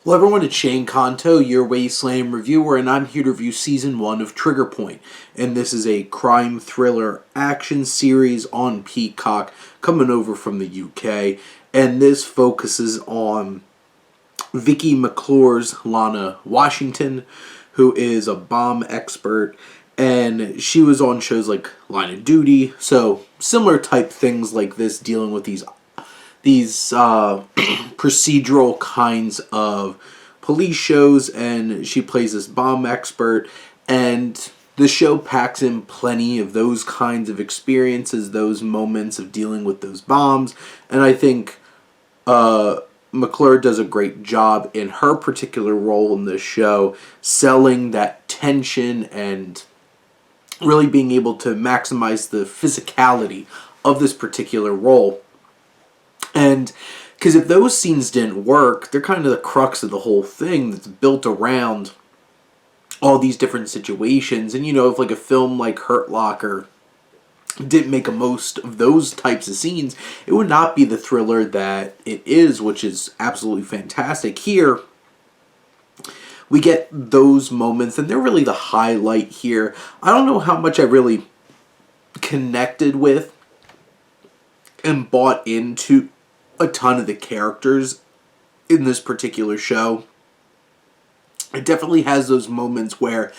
Well, everyone, it's Shane Kanto, your Wasteland reviewer, and I'm here to review Season 1 of Trigger Point. And this is a crime thriller action series on Peacock coming over from the UK. And this focuses on Vicky McClure's Lana Washington, who is a bomb expert. And she was on shows like Line of Duty, so similar type things like this, dealing with these procedural kinds of police shows, and she plays this bomb expert, and the show packs in plenty of those kinds of experiences, those moments of dealing with those bombs, and I think McClure does a great job in her particular role in this show, selling that tension and really being able to maximize the physicality of this particular role. And because if those scenes didn't work, they're kind of the crux of the whole thing that's built around all these different situations. And, you know, if like a film like Hurt Locker didn't make a most of those types of scenes, it would not be the thriller that it is, which is absolutely fantastic. Here, we get those moments, and they're really the highlight here. I don't know how much I really connected with and bought into a ton of the characters in this particular show. It definitely has those moments where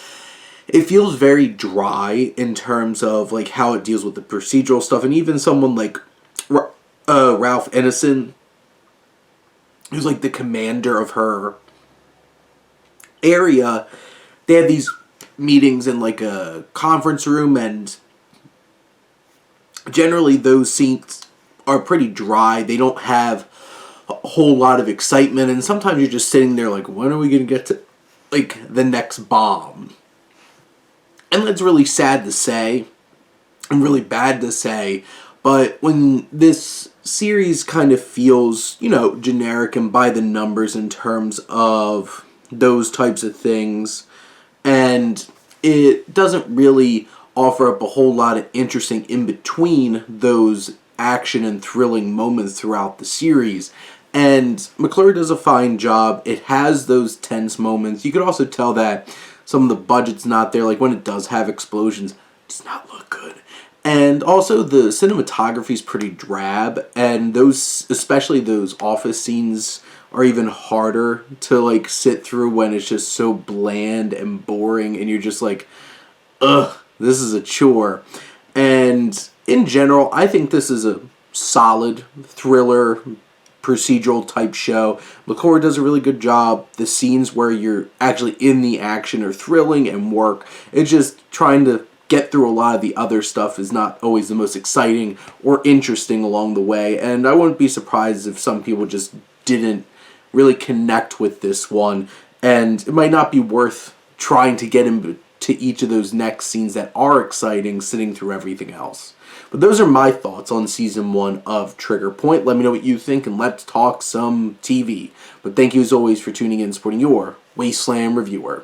it feels very dry in terms of like how it deals with the procedural stuff, and even someone like Ralph Ineson, who's like the commander of her area, they have these meetings in like a conference room, and generally those scenes are pretty dry. They don't have a whole lot of excitement, and sometimes you're just sitting there like, when are we going to get to like the next bomb? And that's really sad to say and really bad to say, but when this series kind of feels, you know, generic and by the numbers in terms of those types of things, and it doesn't really offer up a whole lot of interesting in between those action and thrilling moments throughout the series. And McClure does a fine job. It has those tense moments. You could also tell that some of the budget's not there. Like when it does have explosions, it does not look good. And also the cinematography is pretty drab, and those, especially those office scenes, are even harder to like sit through when it's just so bland and boring, and you're just like, ugh, this is a chore. And in general, I think this is a solid thriller procedural type show. McClure does a really good job. The scenes where you're actually in the action are thrilling and work. It's just trying to get through a lot of the other stuff is not always the most exciting or interesting along the way. And I wouldn't be surprised if some people just didn't really connect with this one. And it might not be worth trying to get into each of those next scenes that are exciting, sitting through everything else. But those are my thoughts on Season 1 of Trigger Point. Let me know what you think, and let's talk some TV. But thank you as always for tuning in and supporting your Wasteland reviewer.